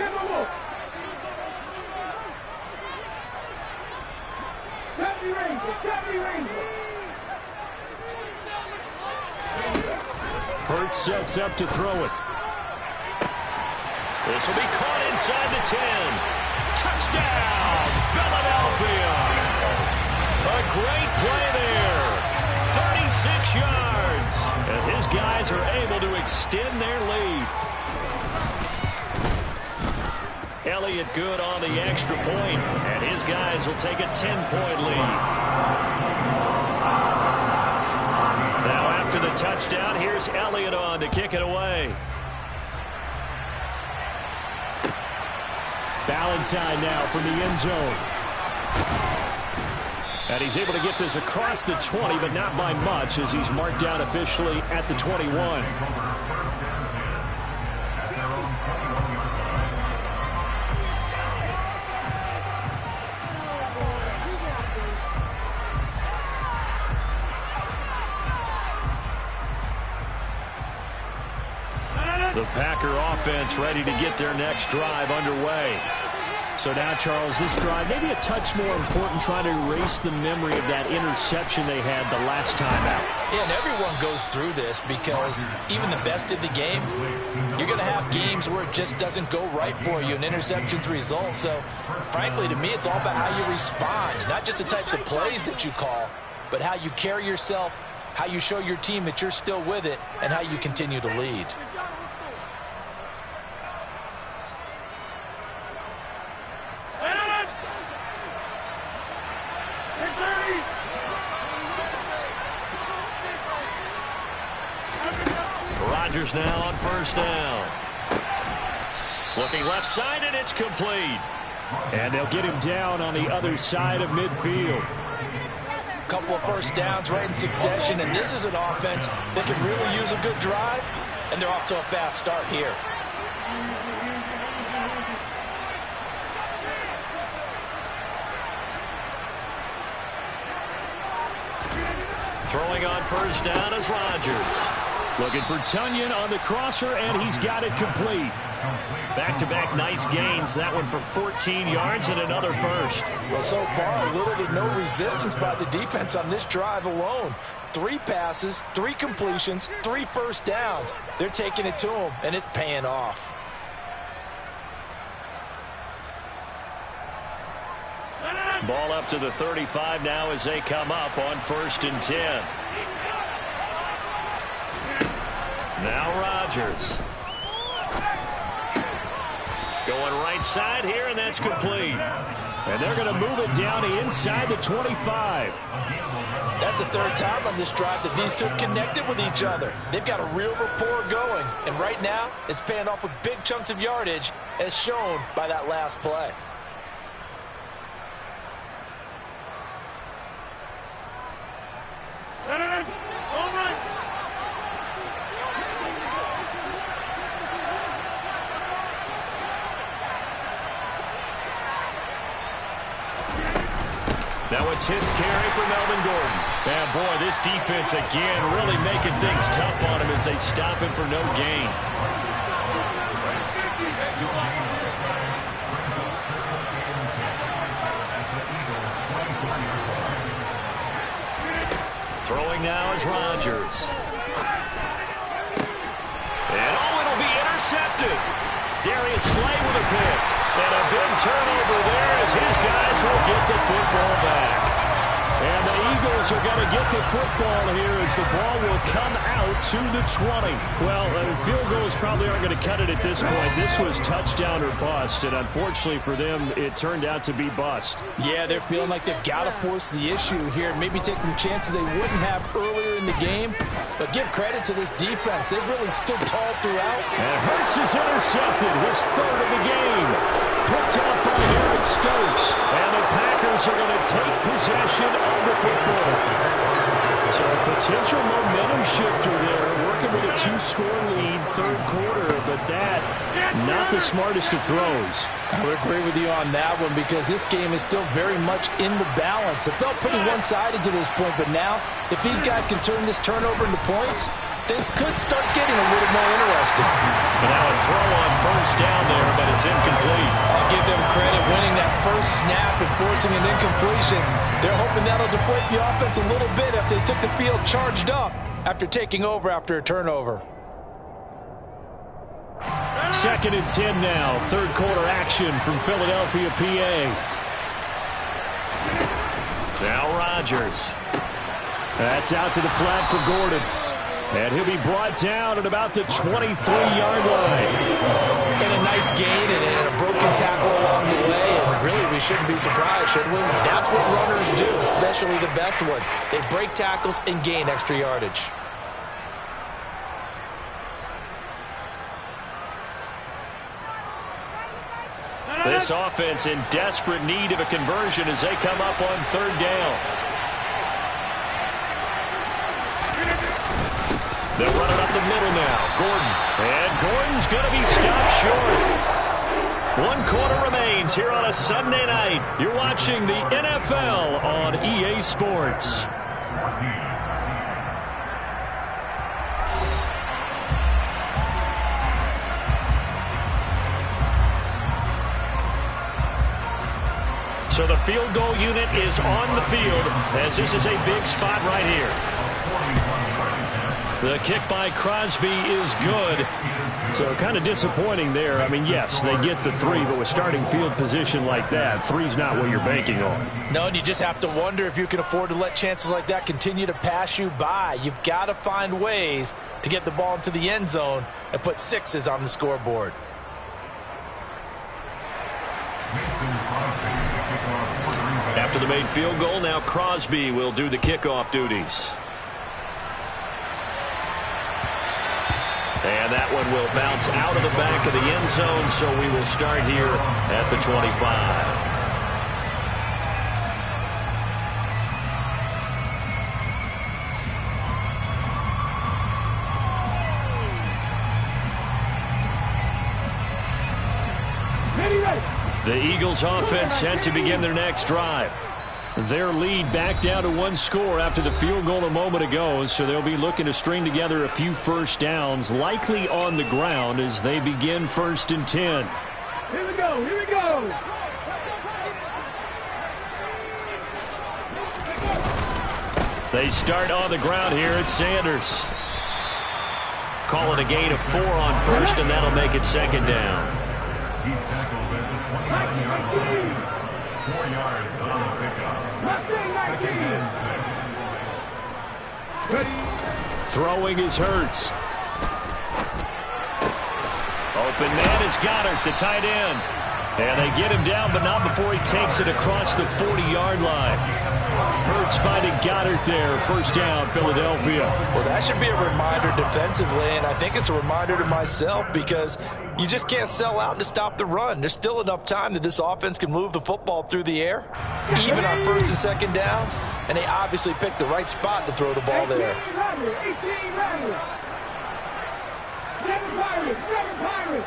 Hurts sets up to throw it. This will be caught inside the 10. Touchdown, Philadelphia. A great play there. 36 yards as his guys are able to extend their lead. Elliott good on the extra point, and his guys will take a 10-point lead. Now after the touchdown, here's Elliott on to kick it away. Valentine now from the end zone. And he's able to get this across the 20, but not by much, as he's marked down officially at the 21. The Packer offense ready to get their next drive underway. So now, Charles, this drive maybe a touch more important, trying to erase the memory of that interception they had the last time out. Yeah, and everyone goes through this because even the best in the game, you're going to have games where it just doesn't go right for you, and interceptions result. So, frankly, to me, it's all about how you respond, not just the types of plays that you call, but how you carry yourself, how you show your team that you're still with it, and how you continue to lead. Rodgers now on first down. Looking left side, and it's complete. And they'll get him down on the other side of midfield. Couple of first downs right in succession, and this is an offense that can really use a good drive, and they're off to a fast start here. Throwing on first down is Rodgers. Looking for Tunyon on the crosser, and he's got it complete. Back-to-back nice gains. That one for 14 yards and another first. Well, so far, little to no resistance by the defense on this drive alone. 3 passes, 3 completions, 3 first downs. They're taking it to him, and it's paying off. Ball up to the 35 now as they come up on 1st and 10. Now Rodgers. Going right side here, and that's complete. And they're going to move it down to inside the 25. That's the 3rd time on this drive that these two connected with each other. They've got a real rapport going. And right now, it's paying off with big chunks of yardage, as shown by that last play. Now a 10th carry for Melvin Gordon. And boy, this defense again really making things tough on him as they stop him for no gain. Throwing now is Rodgers. And it'll be intercepted. Darius Slay with a pick. And a big turnover there as his guys will get the football back. And the Eagles are going to get the football here as the ball will come out to the 20. Well, field goals probably aren't going to cut it at this point. This was touchdown or bust, and unfortunately for them, it turned out to be bust. Yeah, they're feeling like they've got to force the issue here and maybe take some chances they wouldn't have earlier in the game. But give credit to this defense. They've really stood tall throughout. And Hurts is intercepted, his 3rd of the game. Picked up by Aaron Stokes. And the Packers Eagles are going to take possession of the football. So a potential momentum shifter there, working with a 2-score lead, third quarter, but that, not the smartest of throws. I would agree with you on that one because this game is still very much in the balance. It felt pretty one-sided to this point, but now, if these guys can turn this turnover into points, things could start getting a little more interesting. And now a throw on first down there, but it's incomplete. I'll give them credit winning that first snap and forcing an incompletion. They're hoping that'll deflate the offense a little bit if they took the field charged up after taking over after a turnover. 2nd and 10 now. Third quarter action from Philadelphia, PA. Now Rodgers. That's out to the flat for Gordon. And he'll be brought down at about the 23-yard line. And a nice gain and a broken tackle along the way. And really, we shouldn't be surprised, should we? That's what runners do, especially the best ones. They break tackles and gain extra yardage. This offense in desperate need of a conversion as they come up on third down. They'll run it up the middle now. Gordon. And Gordon's going to be stopped short. 1 quarter remains here on a Sunday night. You're watching the NFL on EA Sports. So the field goal unit is on the field as this is a big spot right here. The kick by Crosby is good. So kind of disappointing there. I mean, yes, they get the 3, but with starting field position like that, 3's not what you're banking on. No, and you just have to wonder if you can afford to let chances like that continue to pass you by. You've got to find ways to get the ball into the end zone and put 6s on the scoreboard. After the made field goal, now Crosby will do the kickoff duties. And that one will bounce out of the back of the end zone, so we will start here at the 25. The Eagles offense set to begin their next drive. Their lead back down to 1 score after the field goal a moment ago, so they'll be looking to string together a few first downs, likely on the ground as they begin 1st and 10. Here we go, here we go. They start on the ground here at Sanders. Call it a gain of 4 on first, and that'll make it 2nd down. He's tackled at the 21-yard line. 4 yards on the pickup. 2nd and 6. Throwing is Hurts. Open man is Goddard, the tight end. And they get him down, but not before he takes it across the 40-yard line. Hurts finding Goddard there. 1st down, Philadelphia. Well, that should be a reminder defensively, and I think it's a reminder to myself because you just can't sell out to stop the run. There's still enough time that this offense can move the football through the air, even on 1st and 2nd downs, and they obviously picked the right spot to throw the ball there. 18 Rattler. 7 Pirates, 7 Pirates.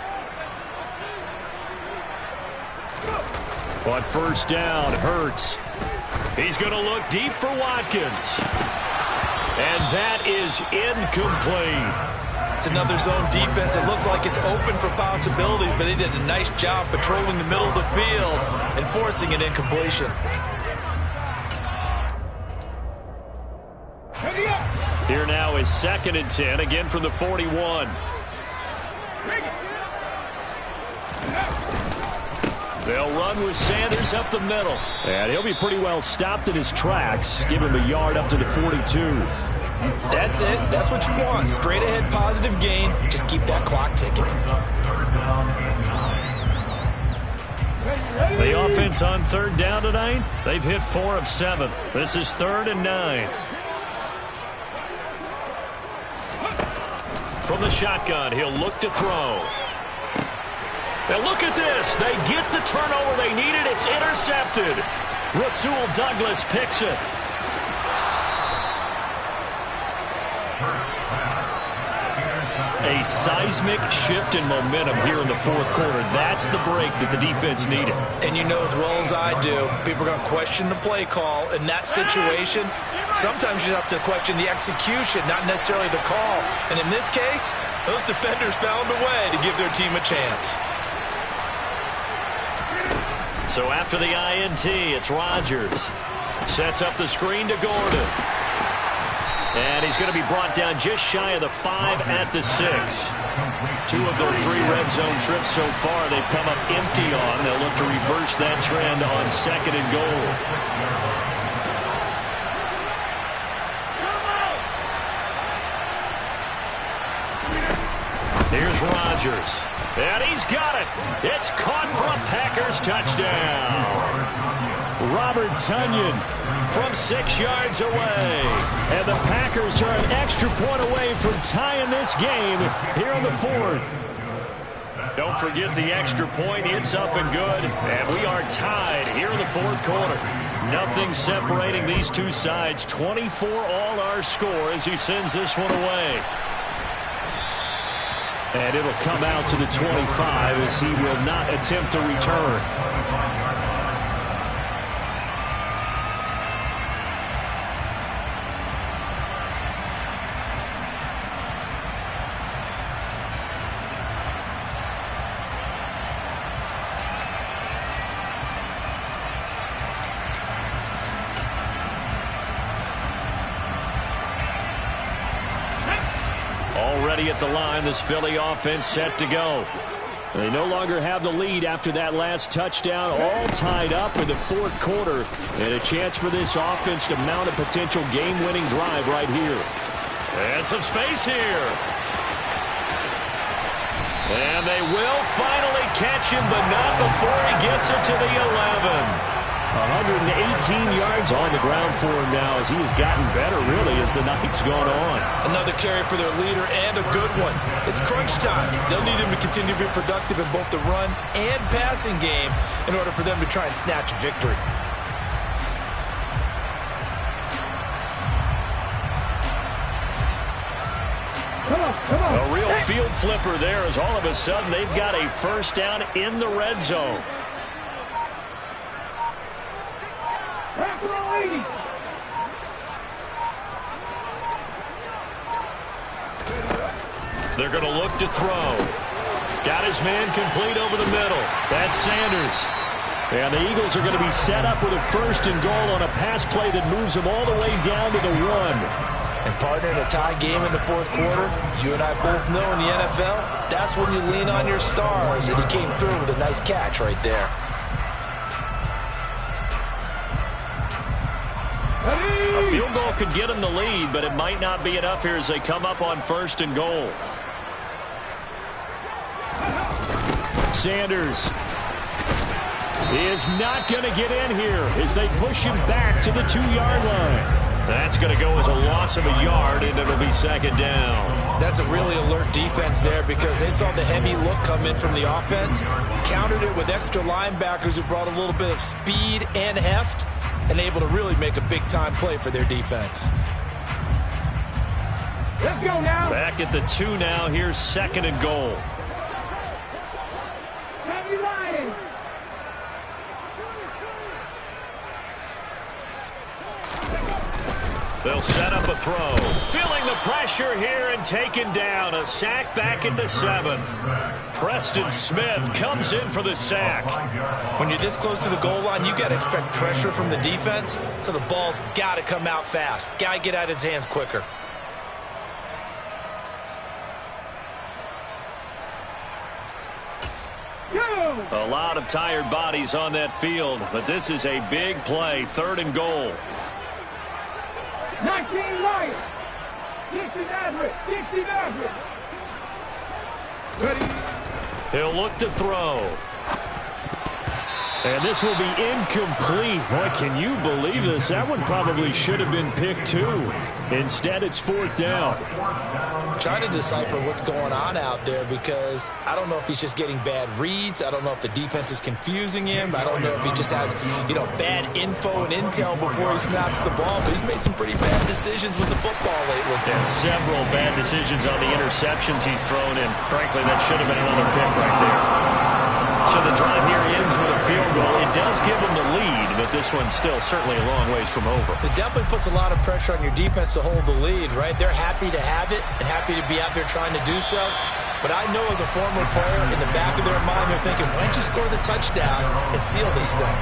On 1st down, Hurts. He's going to look deep for Watkins. And that is incomplete. It's another zone defense. It looks like it's open for possibilities, but they did a nice job patrolling the middle of the field and forcing an incompletion. Here now is 2nd and 10, again from the 41. They'll run with Sanders up the middle. And he'll be pretty well stopped in his tracks. Give him a yard up to the 42. That's it. That's what you want. Straight ahead positive gain. Just keep that clock ticking. The offense on 3rd down tonight, they've hit 4 of 7. This is 3rd and 9. From the shotgun, he'll look to throw. Now look at this. They get the turnover they needed. It's intercepted. Rasul Douglas picks it. A seismic shift in momentum here in the fourth quarter. That's the break that the defense needed. And you know as well as I do, people are going to question the play call. In that situation, sometimes you have to question the execution, not necessarily the call. And in this case, those defenders found a way to give their team a chance. So after the INT, it's Rodgers. Sets up the screen to Gordon. And he's going to be brought down just shy of the 5 at the 6. 2 of their 3 red zone trips so far they've come up empty on. They'll look to reverse that trend on 2nd and goal. Here's Rodgers. And he's got it. It's caught for a Packers touchdown. Robert Tonyan from 6 yards away. And the Packers are an extra point away from tying this game here in the 4th. Don't forget the extra point. It's up and good. And we are tied here in the 4th quarter. Nothing separating these two sides. 24 all our score as he sends this one away. And it'll come out to the 25 as he will not attempt to return. Already at the line, this Philly offense set to go. They no longer have the lead after that last touchdown, all tied up in the 4th quarter. And a chance for this offense to mount a potential game-winning drive right here. And some space here. And they will finally catch him, but not before he gets it to the 11. 118 yards on the ground for him now as he has gotten better, really, as the night's gone on. Another carry for their leader and a good one. It's crunch time. They'll need him to continue to be productive in both the run and passing game in order for them to try and snatch victory. A real field flipper there as all of a sudden they've got a first down in the red zone. They're going to look to throw. Got his man complete over the middle. That's Sanders. And the Eagles are going to be set up with a 1st and goal on a pass play that moves them all the way down to the 1. And partner, in a tie game in the 4th quarter, you and I both know in the NFL, that's when you lean on your stars. And he came through with a nice catch right there. A field goal could get them the lead, but it might not be enough here as they come up on 1st and goal. Sanders is not going to get in here as they push him back to the 2-yard line. That's going to go as a loss of a yard, and it'll be 2nd down. That's a really alert defense there because they saw the heavy look come in from the offense, countered it with extra linebackers who brought a little bit of speed and heft, and able to really make a big-time play for their defense. Let's go now. Back at the 2 now. Here's 2nd and goal. Heavy Lions. They'll set up a throw. Feeling the pressure here and taken down. A sack back at the 7. Preston Smith comes in for the sack. When you're this close to the goal line, you got to expect pressure from the defense, so the ball's got to come out fast. Got to get out of his hands quicker. A lot of tired bodies on that field, but this is a big play. 3rd and goal. 19 Lions. 60 Nazareth. 60 Nazareth. Ready. He'll look to throw. And this will be incomplete. Boy, can you believe this? That one probably should have been picked too. Instead, it's 4th down. Trying to decipher what's going on out there because I don't know if he's just getting bad reads. I don't know if the defense is confusing him. I don't know if he just has, bad info and intel before he snaps the ball. But he's made some pretty bad decisions with the football lately. And several bad decisions on the interceptions he's thrown in. Frankly, that should have been another pick right there. So the drive here ends with a field goal. It does give them the lead, but this one's still certainly a long ways from over. It definitely puts a lot of pressure on your defense to hold the lead, right? They're happy to have it and happy to be out there trying to do so. But I know as a former player, in the back of their mind, they're thinking, why don't you score the touchdown and seal this thing?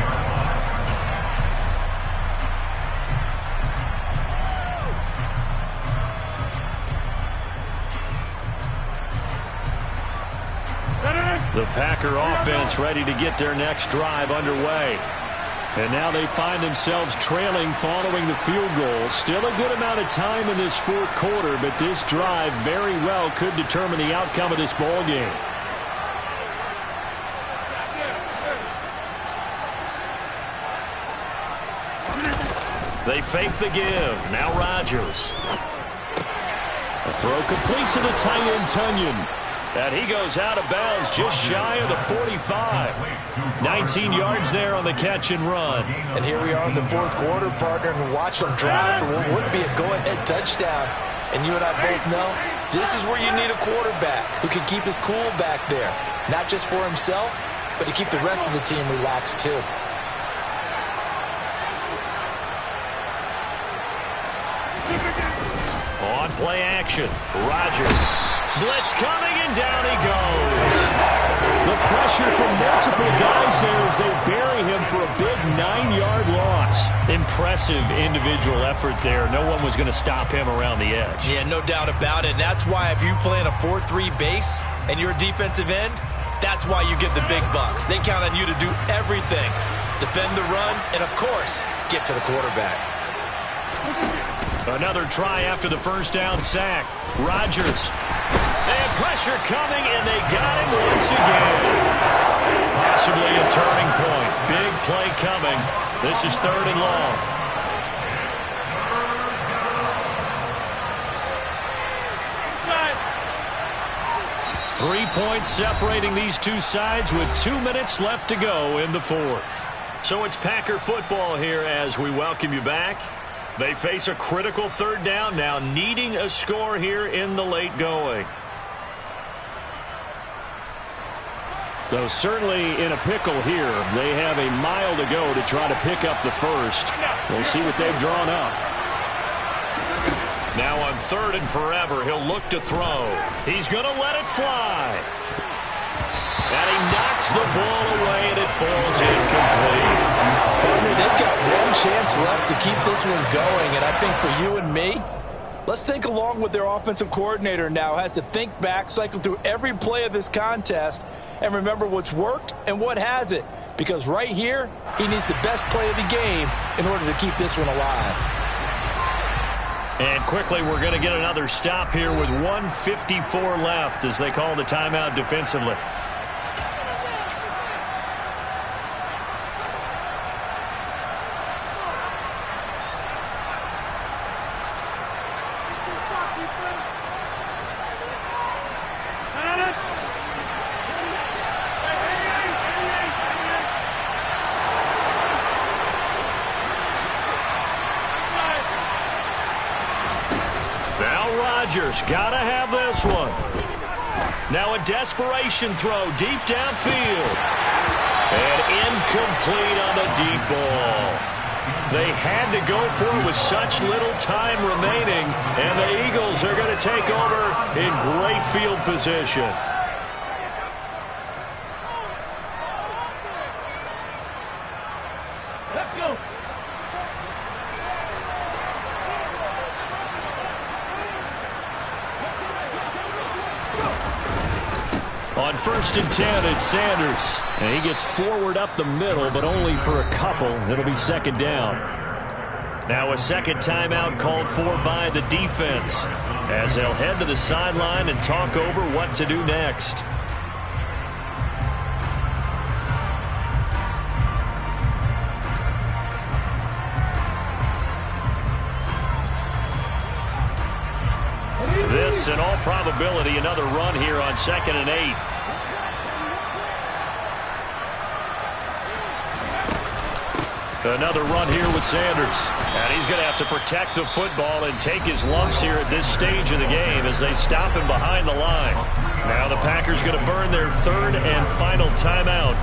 The Packer offense ready to get their next drive underway. And now they find themselves trailing following the field goal. Still a good amount of time in this 4th quarter, but this drive very well could determine the outcome of this ball game. They fake the give. Now Rodgers. A throw complete to the tight end Tunyon. And he goes out of bounds just shy of the 45. 19 yards there on the catch and run. And here we are in the 4th quarter, partner, and watch them drive for what would be a go-ahead touchdown. And you and I both know this is where you need a quarterback who can keep his cool back there. Not just for himself, but to keep the rest of the team relaxed too. On play action, Rodgers. Blitz coming, and down he goes. The pressure from multiple guys there as they bury him for a big 9-yard loss. Impressive individual effort there. No one was going to stop him around the edge. Yeah, no doubt about it. That's why if you play in a 4-3 base and you're a defensive end, that's why you get the big bucks. They count on you to do everything. Defend the run, and of course, get to the quarterback. Another try after the first down sack. Rodgers. They have pressure coming, and they got him once again. Possibly a turning point. Big play coming. This is 3rd and long. Three points separating these two sides with 2 minutes left to go in the 4th. So it's Packer football here as we welcome you back. They face a critical 3rd down now, needing a score here in the late going. Though certainly in a pickle here, they have a mile to go to try to pick up the first. We'll see what they've drawn up. Now on 3rd and forever, he'll look to throw. He's going to let it fly. And he knocks the ball away, and it falls incomplete. They've got one chance left to keep this one going, and I think for you and me, let's think along with their offensive coordinator now. Has to think back, cycle through every play of this contest, and remember what's worked and what hasn't. Because right here, he needs the best play of the game in order to keep this one alive. And quickly, we're going to get another stop here with 1:54 left as they call the timeout defensively. Gotta have this one. Now a desperation throw deep downfield. And incomplete on the deep ball. They had to go for it with such little time remaining, and the Eagles are going to take over in great field position. Let's go. On 1st and 10, it's Sanders. And he gets forward up the middle, but only for a couple. It'll be 2nd down. Now a second timeout called for by the defense as they'll head to the sideline and talk over what to do next. probability another run here on 2nd and 8. Another run here with Sanders. And he's going to have to protect the football and take his lumps here at this stage of the game as they stop him behind the line. Now the Packers going to burn their 3rd and final timeout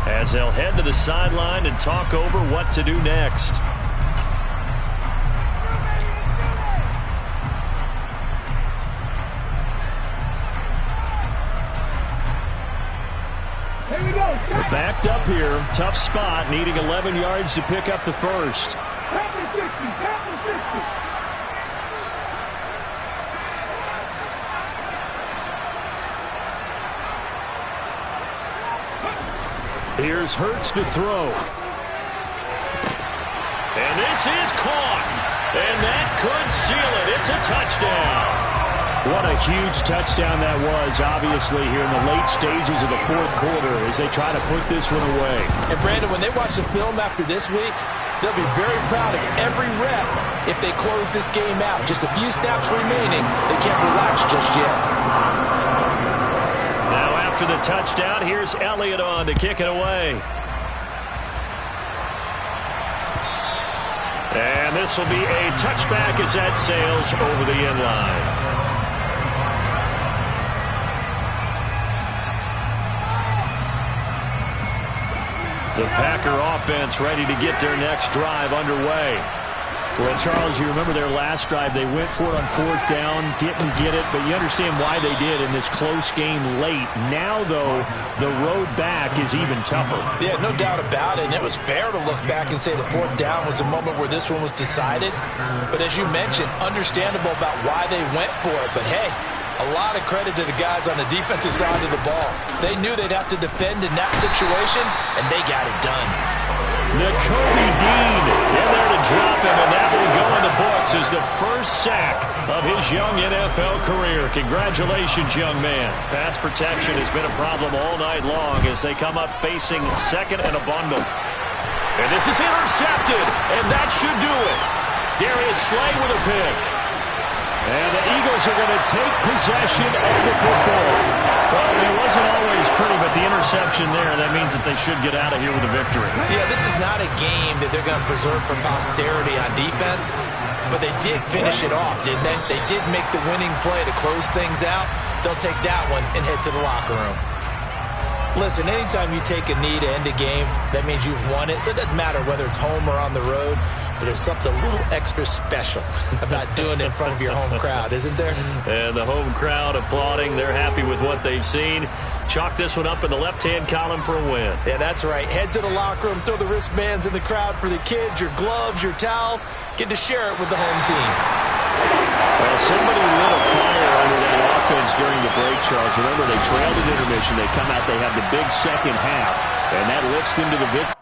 as they'll head to the sideline and talk over what to do next. Here we go. They're backed up here. Tough spot, needing 11 yards to pick up the first. Tap and 60. Tap and 60. Here's Hurts to throw. And this is caught. And that could seal it. It's a touchdown. What a huge touchdown that was, obviously, here in the late stages of the 4th quarter as they try to put this one away. And, Brandon, when they watch the film after this week, they'll be very proud of every rep if they close this game out. Just a few snaps remaining. They can't relax just yet. Now, after the touchdown, here's Elliott on to kick it away. And this will be a touchback as that sails over the end line. The Packer offense ready to get their next drive underway. Well, Charles, you remember their last drive. They went for it on 4th down, didn't get it, but you understand why they did in this close game late. Now, though, the road back is even tougher. Yeah, no doubt about it, and it was fair to look back and say the 4th down was the moment where this one was decided. But as you mentioned, understandable about why they went for it. But, hey, a lot of credit to the guys on the defensive side of the ball. They knew they'd have to defend in that situation, and they got it done. Nakobe Dean in there to drop him, and that will go in the books as the first sack of his young NFL career. Congratulations, young man. Pass protection has been a problem all night long as they come up facing 2nd and a bundle. And this is intercepted, and that should do it. Darius Slay with a pick. And the Eagles are going to take possession of the football. Well, it wasn't always pretty, but the interception there, that means that they should get out of here with a victory. Yeah, this is not a game that they're going to preserve for posterity on defense, but they did finish it off, didn't they? They did make the winning play to close things out. They'll take that one and head to the locker room. Listen, anytime you take a knee to end a game, that means you've won it. So it doesn't matter whether it's home or on the road, but there's something a little extra special about doing it in front of your home crowd, isn't there? And the home crowd applauding. They're happy with what they've seen. Chalk this one up in the left-hand column for a win. Yeah, that's right. Head to the locker room, throw the wristbands in the crowd for the kids, your gloves, your towels. Get to share it with the home team. Well, somebody lit a fire under that offense during the break, Charles. Remember, they trailed at intermission. They come out, they have the big second half, and that lifts them to the victory.